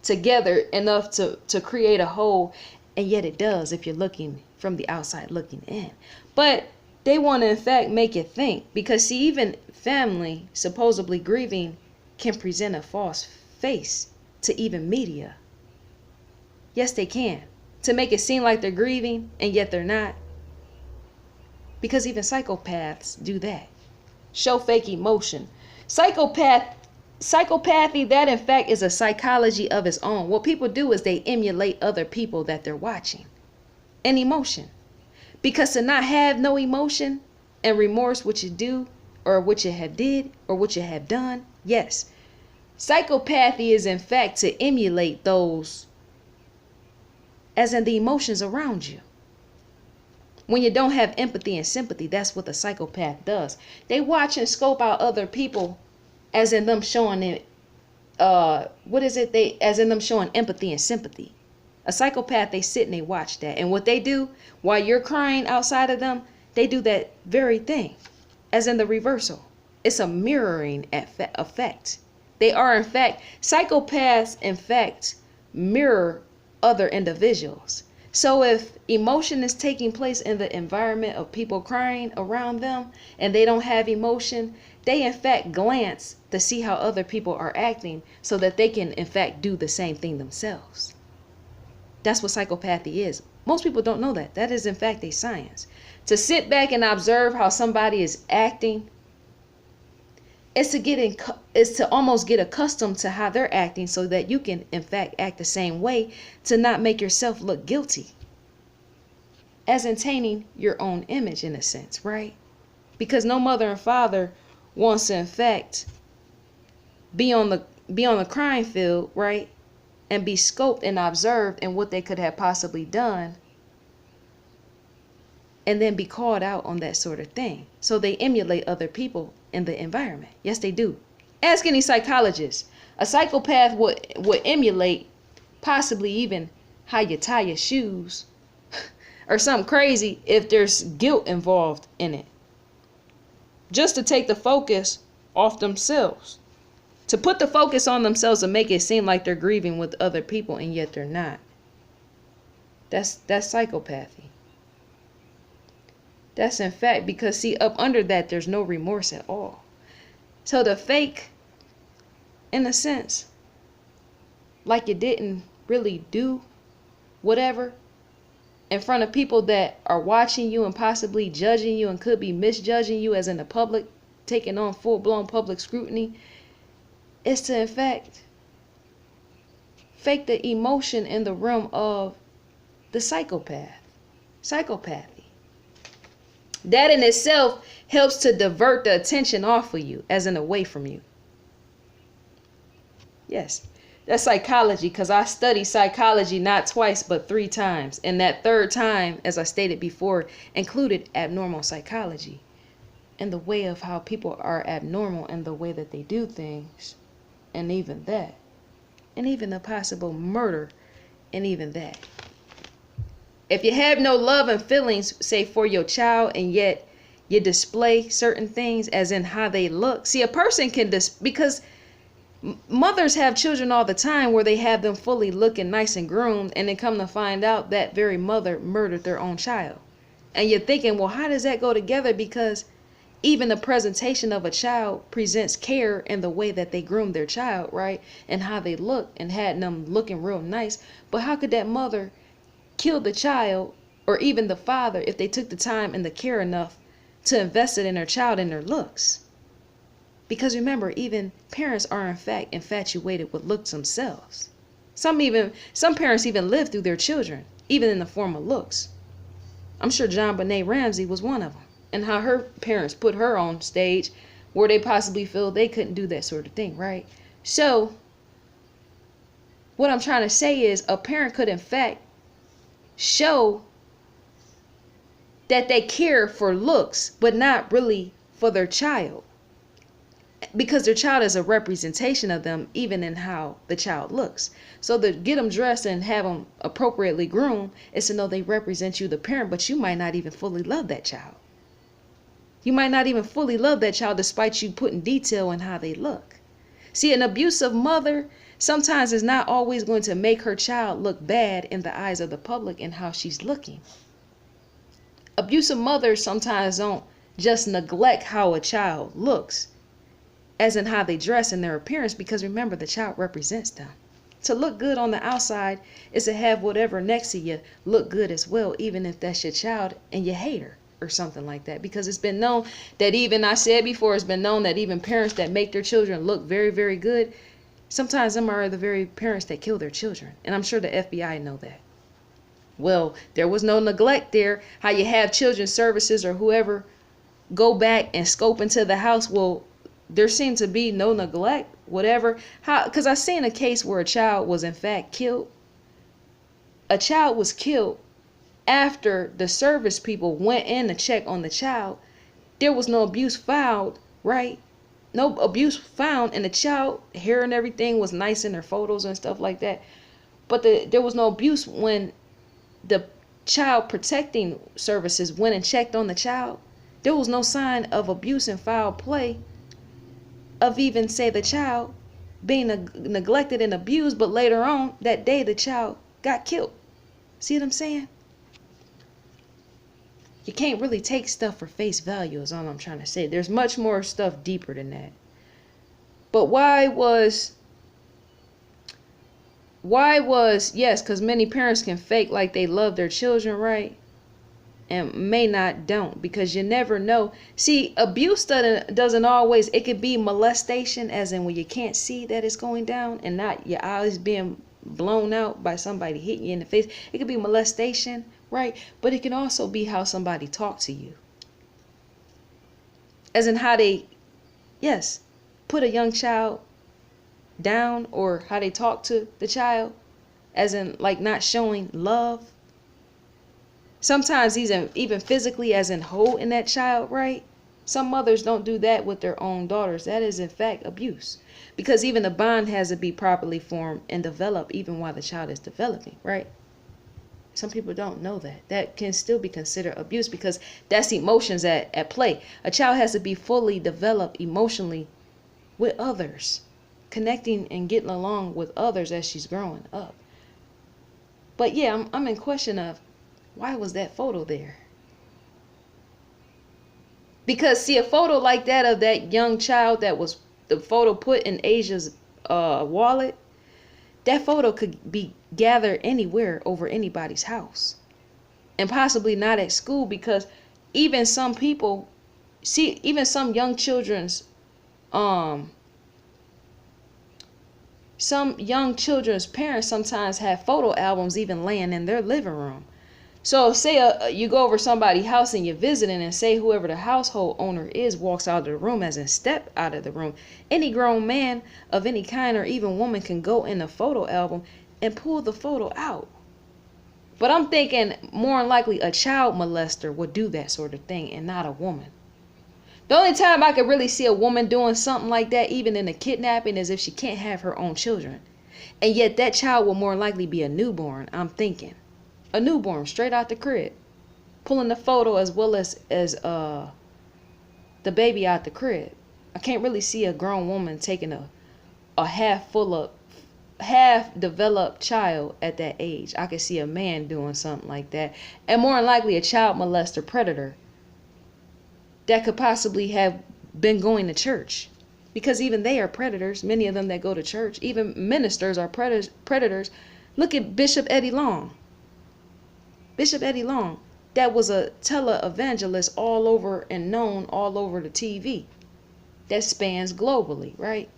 together enough to create a whole, and yet it does if you're looking from the outside looking in. But they want to in fact make you think, because see, even family supposedly grieving can present a false face to even media. Yes, they can. To make it seem like they're grieving and yet they're not. Because even psychopaths do that. show fake emotion. Psychopathy, that in fact is a psychology of its own. What people do is they emulate other people that they're watching. And emotion. Because to not have no emotion and remorse what you do or what you have did or what you have done, yes. Psychopathy is in fact to emulate those, as in the emotions around you. When you don't have empathy and sympathy, that's what the psychopath does. They watch and scope out other people, as in them showing it, as in them showing empathy and sympathy. A psychopath, they sit and they watch that. And what they do while you're crying outside of them, they do that very thing, as in the reversal. It's a mirroring effect. They are, in fact, psychopaths, in fact, mirror other individuals. So if emotion is taking place in the environment of people crying around them and they don't have emotion, they in fact glance to see how other people are acting so that they can in fact do the same thing themselves. That's what psychopathy is. Most people don't know that. That is in fact a science. To sit back and observe how somebody is acting is to almost get accustomed to how they're acting so that you can in fact act the same way, to not make yourself look guilty, as in tainting your own image in a sense, right? Because no mother and father wants to in fact be on the crime field, right? And be scoped and observed in what they could have possibly done, and then be called out on that sort of thing. So they emulate other people in the environment. Yes, they do. Ask any psychologist. A psychopath would emulate possibly even how you tie your shoes or something crazy if there's guilt involved in it, just to take the focus off themselves, to put the focus on themselves and make it seem like they're grieving with other people and yet they're not. That's psychopathy. That's in fact, because see, up under that, there's no remorse at all. So the fake, in a sense, like you didn't really do whatever in front of people that are watching you and possibly judging you and could be misjudging you, as in the public, taking on full-blown public scrutiny, is to in fact fake the emotion in the realm of the psychopathy. That in itself helps to divert the attention off of you, as in away from you. Yes, that's psychology, because I studied psychology not twice but 3 times. And that third time, as I stated before, included abnormal psychology and the way of how people are abnormal and the way that they do things, and even that, and even the possible murder, and even that. If you have no love and feelings, say, for your child, and yet you display certain things as in how they look. See, a person can because mothers have children all the time where they have them fully looking nice and groomed, and then come to find out that very mother murdered their own child. And you're thinking, well, how does that go together? Because even the presentation of a child presents care in the way that they groomed their child, right? And how they look and had them looking real nice. But how could that mother kill the child, or even the father, if they took the time and the care enough to invest it in their child and their looks? Because remember, even parents are in fact infatuated with looks themselves. Some parents even live through their children, even in the form of looks. I'm sure JonBenet Ramsey was one of them, and how her parents put her on stage where they possibly feel they couldn't do that sort of thing, right? So what I'm trying to say is, a parent could in fact show that they care for looks, but not really for their child, because their child is a representation of them, even in how the child looks. So to get them dressed and have them appropriately groomed is to know they represent you, the parent, but you might not even fully love that child. You might not even fully love that child despite you putting detail in how they look. See, an abusive mother sometimes is not always going to make her child look bad in the eyes of the public in how she's looking. Abusive mothers sometimes don't just neglect how a child looks, as in how they dress and their appearance, because remember, the child represents them. To look good on the outside is to have whatever next to you look good as well, even if that's your child and you hate her. or something like that, because it's been known that, even I said before, it's been known that even parents that make their children look very, very good, sometimes them are the very parents that kill their children. And I'm sure the FBI know that. Well, there was no neglect there. How you have children's services or whoever go back and scope into the house. Well, there seemed to be no neglect, whatever. How? Because I seen a case where a child was in fact killed. A child was killed after the service people went in to check on the child. There was no abuse found, right? No abuse found, and the child hair and everything was nice in their photos and stuff like that. But there was no abuse when the child protecting services went and checked on the child. There was no sign of abuse and foul play of even, say, the child being neglected and abused, but later on that day the child got killed. See what I'm saying? You can't really take stuff for face value is all I'm trying to say. There's much more stuff deeper than that. But why was, yes, because many parents can fake like they love their children, right? And may not don't, because you never know. See, abuse doesn't always, it could be molestation, as in when you can't see that it's going down and not your eyes being blown out by somebody hitting you in the face. It could be molestation, right? But it can also be how somebody talked to you, as in how they, yes, put a young child down, or how they talk to the child, as in like not showing love. Sometimes he's even physically, as in holding that child, right? Some mothers don't do that with their own daughters. That is in fact abuse, because even the bond has to be properly formed and developed even while the child is developing, right? Some people don't know that. That can still be considered abuse, because that's emotions at play. A child has to be fully developed emotionally with others, connecting and getting along with others as she's growing up. But yeah, I'm in question of, why was that photo there? Because see, a photo like that of that young child, that was the photo put in Asia's wallet, that photo could be gathered anywhere over anybody's house, and possibly not at school, because even some people, see, even some young children's parents sometimes have photo albums even laying in their living room. So say you go over somebody's house and you're visiting, and say whoever the household owner is walks out of the room, as in step out of the room. Any grown man of any kind, or even woman, can go in the photo album and pull the photo out. But I'm thinking more than likely a child molester would do that sort of thing, and not a woman. The only time I could really see a woman doing something like that, even in a kidnapping, is if she can't have her own children. And yet that child will more likely be a newborn, I'm thinking. A newborn straight out the crib, pulling the photo, as well as the baby out the crib. I can't really see a grown woman taking a half developed child at that age. I could see a man doing something like that, and more than likely a child molester predator that could possibly have been going to church, because even they are predators. Many of them that go to church, even ministers, are predators. Look at Bishop Eddie Long. Bishop Eddie Long, that was a tele-evangelist all over and known all over the TV. That spans globally, right?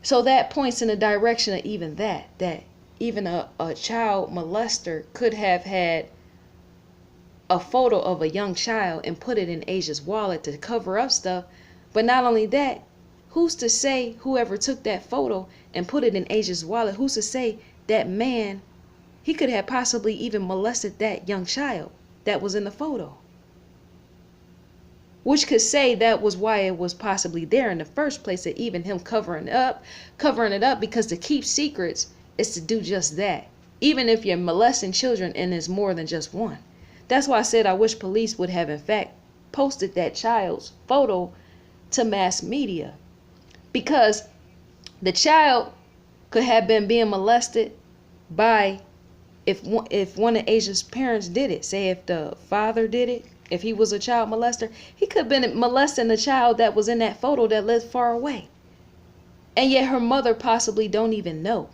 So that points in the direction of even that even a child molester could have had a photo of a young child and put it in Asia's wallet to cover up stuff. But not only that, who's to say whoever took that photo and put it in Asia's wallet, who's to say that man, he could have possibly even molested that young child that was in the photo? Which could say that was why it was possibly there in the first place, that even him covering it up, because to keep secrets is to do just that. Even if you're molesting children and there's more than just one. That's why I said I wish police would have in fact posted that child's photo to mass media, because the child could have been being molested by, if one of Asia's parents did it. Say if the father did it, if he was a child molester, he could have been molesting the child that was in that photo that lived far away, and yet her mother possibly don't even know.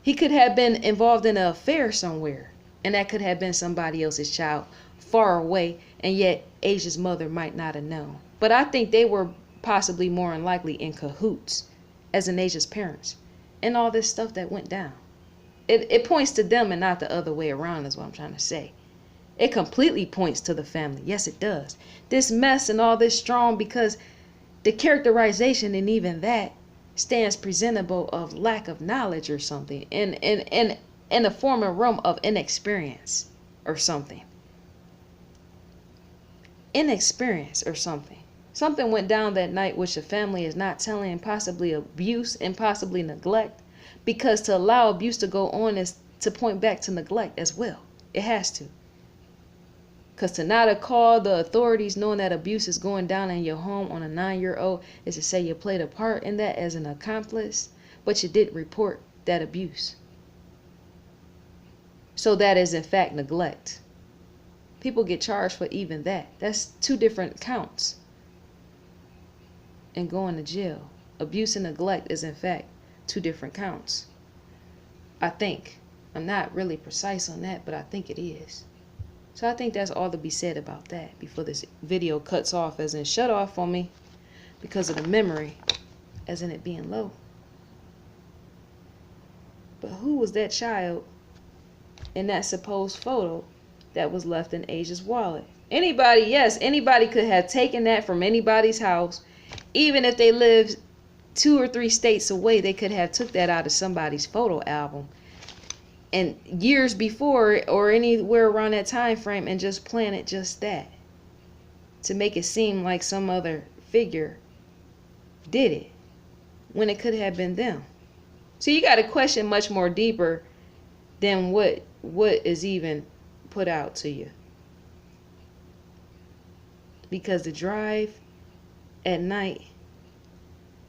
He could have been involved in an affair somewhere, And that could have been somebody else's child far away, and yet Asia's mother might not have known. But I think they were possibly more than likely in cahoots as in Asia's parents and all this stuff that went down. It points to them and not the other way around is what I'm trying to say. It completely points to the family. Yes, it does. This mess and all this strong because the characterization and even that stands presentable of lack of knowledge or something in the form and realm of inexperience or something. Inexperience or something. Something went down that night which the family is not telling, and possibly abuse and possibly neglect, because to allow abuse to go on is to point back to neglect as well. It has to. Because to not have called the authorities knowing that abuse is going down in your home on a 9-year-old is to say you played a part in that as an accomplice, but you didn't report that abuse. So that is in fact neglect. People get charged for even that. That's 2 different counts. And going to jail. Abuse and neglect is in fact 2 different counts. I think. I'm not really precise on that, but I think it is. So I think that's all to be said about that before this video cuts off, as in shut off on me because of the memory, as in it being low. But who was that child in that supposed photo that was left in Asia's wallet? Anybody, yes, anybody could have taken that from anybody's house. Even if they lived 2 or 3 states away, they could have took that out of somebody's photo album. And years before or anywhere around that time frame and just planted just that. To make it seem like some other figure did it. When it could have been them. So you got to question much more deeper than what is even put out to you. Because the drive at night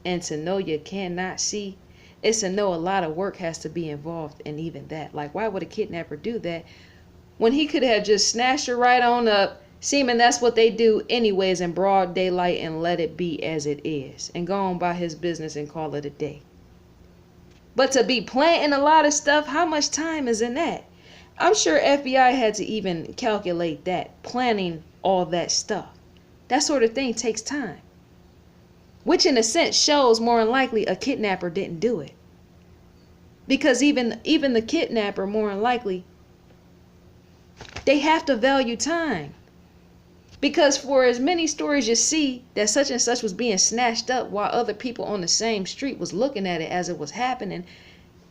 and to know you cannot see, it's to know a lot of work has to be involved in even that. Like, why would a kidnapper do that when he could have just snatched her right on up, seeming that's what they do anyways in broad daylight, and let it be as it is and go on by his business and call it a day? But to be planting a lot of stuff, how much time is in that? I'm sure FBI had to even calculate that, planning all that stuff. That sort of thing takes time. Which in a sense shows more than likely a kidnapper didn't do it. Because even the kidnapper, more than likely, they have to value time. Because for as many stories you see that such and such was being snatched up while other people on the same street was looking at it as it was happening,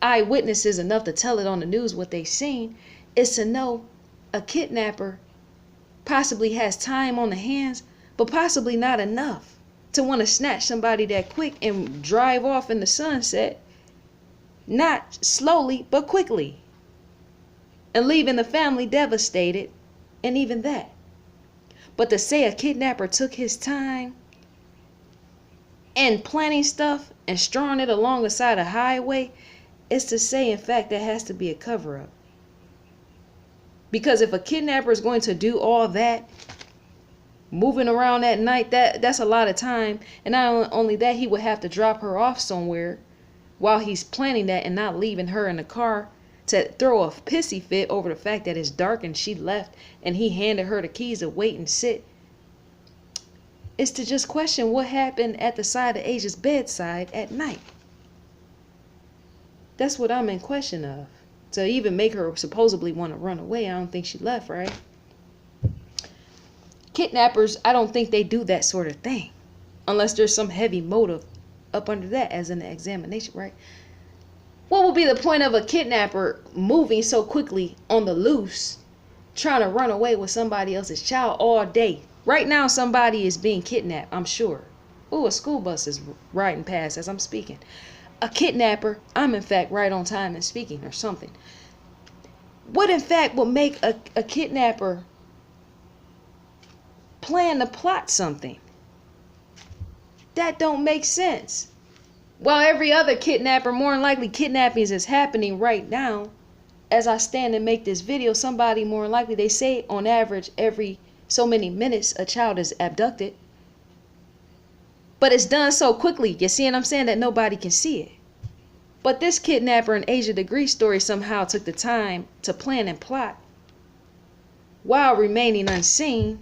eyewitnesses enough to tell it on the news what they seen, is to know a kidnapper possibly has time on the hands, but possibly not enough to want to snatch somebody that quick and drive off in the sunset, not slowly but quickly, and leaving the family devastated, and even that. But to say a kidnapper took his time and planning stuff and strawing it along the side of the highway is to say, in fact, that has to be a cover-up. Because if a kidnapper is going to do all that, moving around at night, that's a lot of time. And not only that, he would have to drop her off somewhere while he's planning that and not leaving her in the car to throw a pissy fit over the fact that it's dark and she left and he handed her the keys to wait and sit. It's to just question what happened at the side of Asia's bedside at night. That's what I'm in question of. To even make her supposedly want to run away, I don't think she left, right? Kidnappers, I don't think they do that sort of thing. Unless there's some heavy motive up under that, as in the examination, right? What would be the point of a kidnapper moving so quickly on the loose, trying to run away with somebody else's child all day? Right now, somebody is being kidnapped, I'm sure. Ooh, a school bus is riding past as I'm speaking. A kidnapper, I'm in fact right on time and speaking or something. What in fact will make a kidnapper plan to plot something? That don't make sense. While every other kidnapper, more than likely kidnappings is happening right now, as I stand and make this video, somebody more than likely, they say on average every so many minutes a child is abducted. But it's done so quickly, you see what I'm saying, that nobody can see it. But this kidnapper in Asia Degree story somehow took the time to plan and plot while remaining unseen,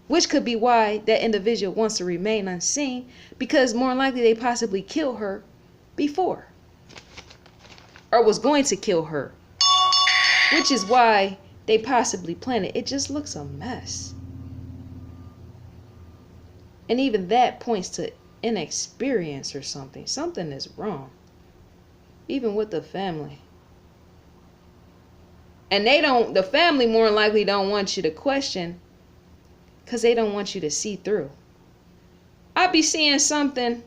which could be why that individual wants to remain unseen, because more than likely they possibly killed her before, or was going to kill her, which is why they possibly planned it. It just looks a mess. And even that points to inexperience or something. Something is wrong, even with the family. And the family more than likely don't want you to question, because they don't want you to see through. I be seeing something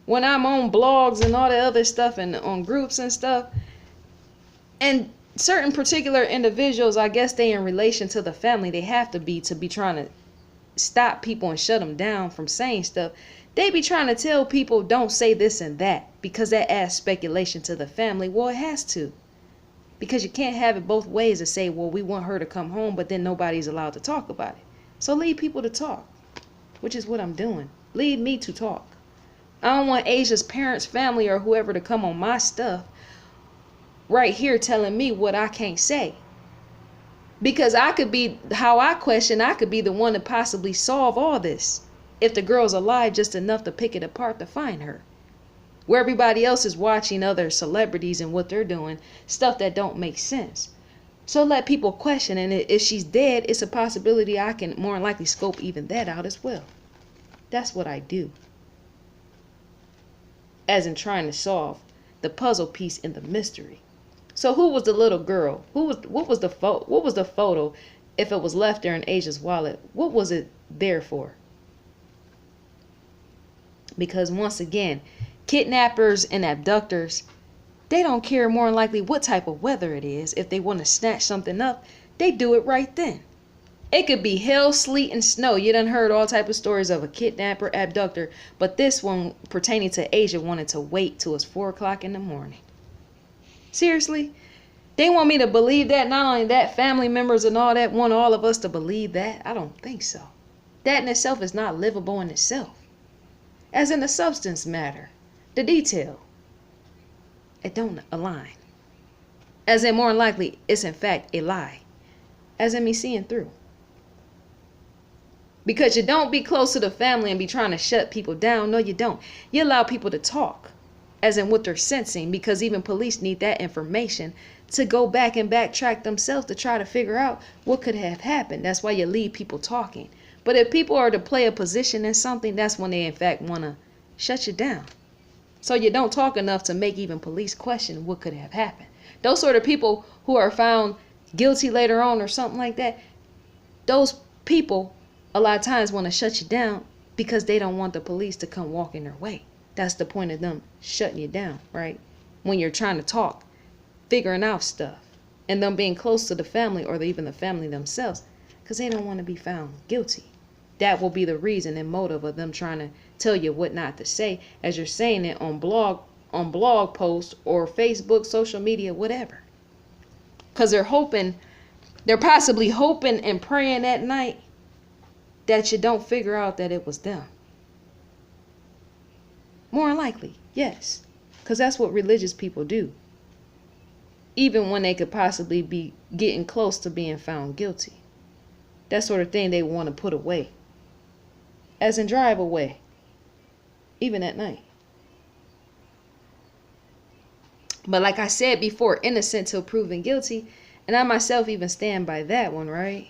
when I'm on blogs and all the other stuff and on groups and stuff, and certain particular individuals, I guess they in relation to the family, they have to be trying to stop people and shut them down from saying stuff. They be trying to tell people don't say this and that, because that adds speculation to the family. Well, it has to, because you can't have it both ways to say, well, we want her to come home, but then nobody's allowed to talk about it. So leave people to talk, which is what I'm doing. Leave me to talk. I don't want Asia's parents, family, or whoever to come on my stuff right here telling me what I can't say. Because I could be, how I question, I could be the one to possibly solve all this if the girl's alive just enough to pick it apart to find her. Where everybody else is watching other celebrities and what they're doing, stuff that don't make sense. So let people question, and if she's dead, it's a possibility I can more than likely scope even that out as well. That's what I do. As in trying to solve the puzzle piece in the mystery. So who was the little girl? What was the photo if it was left there in Asia's wallet? What was it there for? Because once again, kidnappers and abductors, they don't care more than likely what type of weather it is. If they want to snatch something up, they do it right then. It could be hail, sleet, and snow. You done heard all type of stories of a kidnapper, abductor, but this one pertaining to Asia wanted to wait till it's 4 o'clock in the morning. Seriously? They want me to believe that? Not only that, family members and all that want all of us to believe that? I don't think so. That in itself is not livable in itself. As in the substance matter, the detail, it don't align. As in more than likely, it's in fact a lie. As in me seeing through. Because you don't be close to the family and be trying to shut people down. No, you don't. You allow people to talk. As in what they're sensing, because even police need that information to go back and backtrack themselves to try to figure out what could have happened. That's why you leave people talking. But if people are to play a position in something, that's when they in fact want to shut you down. So you don't talk enough to make even police question what could have happened. Those sort of people who are found guilty later on or something like that, those people a lot of times want to shut you down because they don't want the police to come walk in their way. That's the point of them shutting you down, right? When you're trying to talk, figuring out stuff, and them being close to the family or even the family themselves, because they don't want to be found guilty. That will be the reason and motive of them trying to tell you what not to say, as you're saying it on blog posts or Facebook, social media, whatever. Because they're possibly hoping and praying at night that you don't figure out that it was them. More than likely, yes. Because that's what religious people do. Even when they could possibly be getting close to being found guilty. That sort of thing they want to put away. As in drive away. Even at night. But like I said before, innocent till proven guilty. And I myself even stand by that one, right?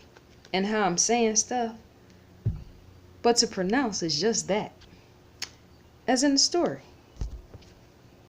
And how I'm saying stuff. But to pronounce is just that. As in the story.